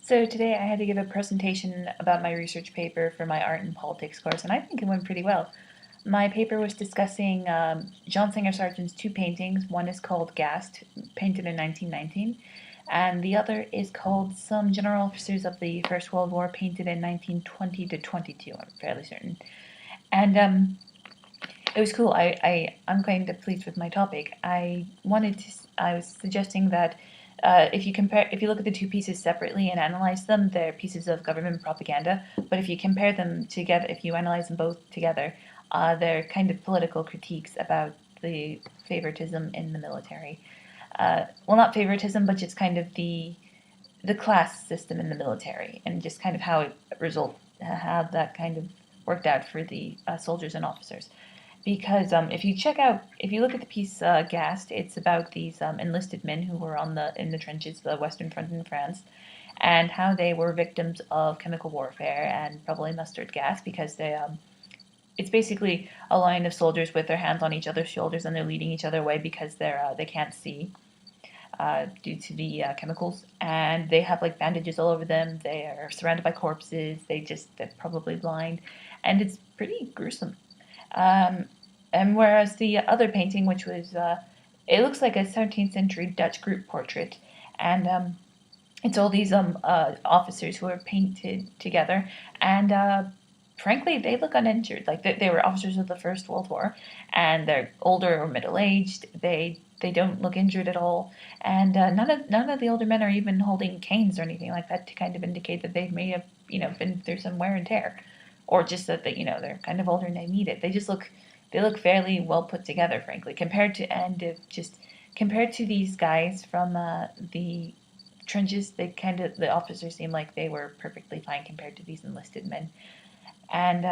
So today I had to give a presentation about my research paper for my art and politics course, and I think it went pretty well. My paper was discussing Jean Singer Sargent's two paintings. One is called Gast, painted in 1919, and the other is called Some General Officers of the First World War, painted in 1920 to 22, I'm fairly certain. And it was cool. I'm kind of pleased with my topic. I was suggesting that if you look at the two pieces separately and analyze them, they're pieces of government propaganda. But if you compare them together, if you analyze them both together, they're kind of political critiques about the favoritism in the military. Well, not favoritism, but just kind of the class system in the military, and just kind of how that kind of worked out for the soldiers and officers. Because if you look at the piece Gast, it's about these enlisted men who were in the trenches, the Western Front in France, and how they were victims of chemical warfare and probably mustard gas because it's basically a line of soldiers with their hands on each other's shoulders and they're leading each other away because they can't see due to the chemicals, and they have like bandages all over them. They are surrounded by corpses. They're probably blind, and it's pretty gruesome. Um, and whereas the other painting, which was, it looks like a 17th century Dutch group portrait, and it's all these officers who are painted together, and frankly, they look uninjured. Like they were officers of the First World War, and they're older or middle aged. They don't look injured at all, and none of the older men are even holding canes or anything like that to kind of indicate that they may have been through some wear and tear, or just that they're kind of older and they need it. They look fairly well put together, frankly, compared to these guys from the trenches. The officers seem like they were perfectly fine compared to these enlisted men, and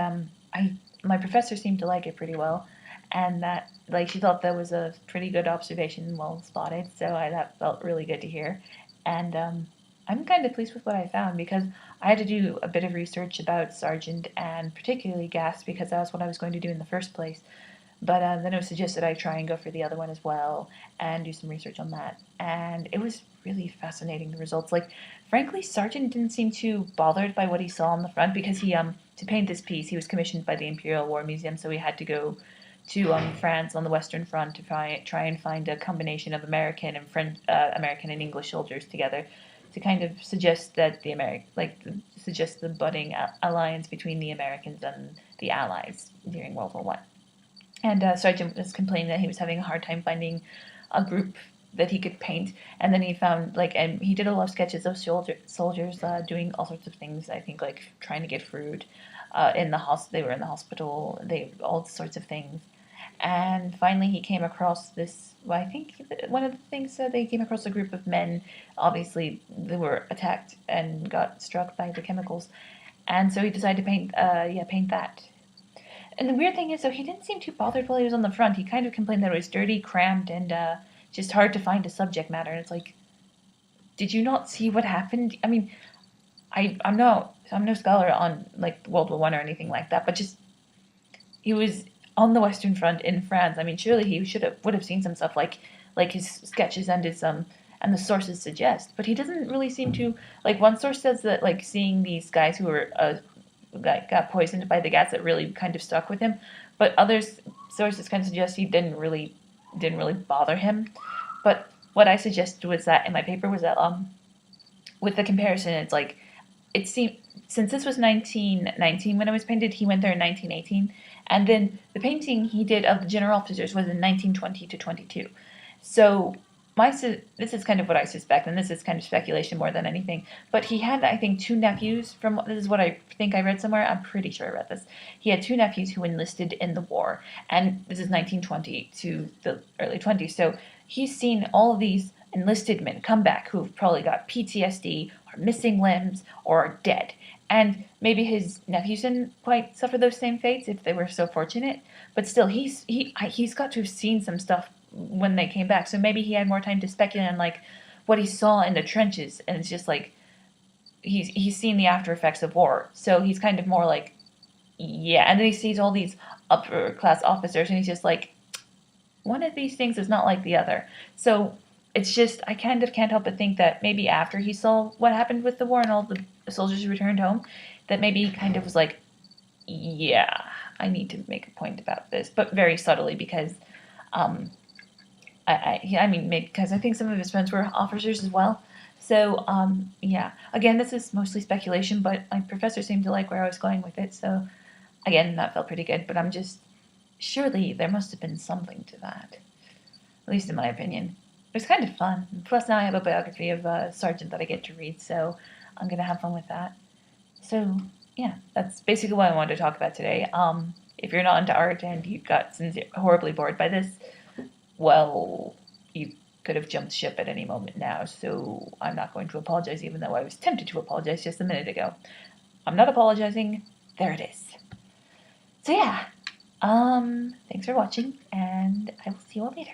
I my professor seemed to like it pretty well, and that like she thought that was a pretty good observation, well spotted. That felt really good to hear, and I'm kind of pleased with what I found because I had to do a bit of research about Sargent and particularly Gas because that was what I was going to do in the first place. But then it was suggested I try and go for the other one as well and do some research on that. And it was really fascinating, the results. Like, frankly, Sargent didn't seem too bothered by what he saw on the front because to paint this piece, he was commissioned by the Imperial War Museum, so he had to go to France on the Western Front to try and find a combination of American and English soldiers together to kind of suggest that suggest the budding alliance between the Americans and the Allies during World War One. And Sargent was complaining that he was having a hard time finding a group that he could paint. And then he found and he did a lot of sketches of soldiers doing all sorts of things. I think like trying to get food. They were in the hospital. All sorts of things. And finally, he came across this. Well, I think one of the things that they came across a group of men. Obviously, they were attacked and got struck by the chemicals, and so he decided to paint that. And the weird thing is, though, he didn't seem too bothered while he was on the front. He kind of complained that it was dirty, cramped, and just hard to find a subject matter. And it's like, did you not see what happened? I mean, I'm no scholar on like World War One or anything like that, but just he was on the Western Front in France. I mean, surely he would have seen some stuff like his sketches and his and the sources suggest. But he doesn't really seem to like. One source says that like seeing these guys who were got poisoned by the gas that really kind of stuck with him. But other sources kind of suggest he didn't really bother him. But what I suggested was that in my paper was that with the comparison, it's like it seemed since this was 1919 when it was painted, he went there in 1918, and then the painting he did of the general officers was in 1920 to 22. So this is kind of what I suspect, and this is kind of speculation more than anything. But he had, I think, two nephews. This is what I think I read somewhere. I'm pretty sure I read this. He had two nephews who enlisted in the war, and this is 1920 to the early 20s. So he's seen all of these enlisted men come back who've probably got PTSD, or missing limbs, or are dead. And maybe his nephews didn't quite suffer those same fates if they were so fortunate. But still, he's got to have seen some stuff when they came back. So maybe he had more time to speculate on like what he saw in the trenches, and it's just like he's seen the after effects of war. So he's kind of more like, yeah. And then he sees all these upper class officers, and he's just like, one of these things is not like the other. So it's just, I kind of can't help but think that maybe after he saw what happened with the war and all the soldiers who returned home, that maybe he kind of was like, yeah, I need to make a point about this, but very subtly because, um, I mean, because I think some of his friends were officers as well. So, yeah, again, this is mostly speculation, but my professor seemed to like where I was going with it, so again, that felt pretty good, but I'm just, surely there must have been something to that, at least in my opinion. It was kind of fun. Plus, now I have a biography of a sergeant that I get to read, so I'm gonna have fun with that. So, yeah, that's basically what I wanted to talk about today. If you're not into art and you got horribly bored by this, well, you could have jumped ship at any moment now, so I'm not going to apologize, even though I was tempted to apologize just a minute ago. I'm not apologizing. There it is. So yeah, thanks for watching, and I will see you all later.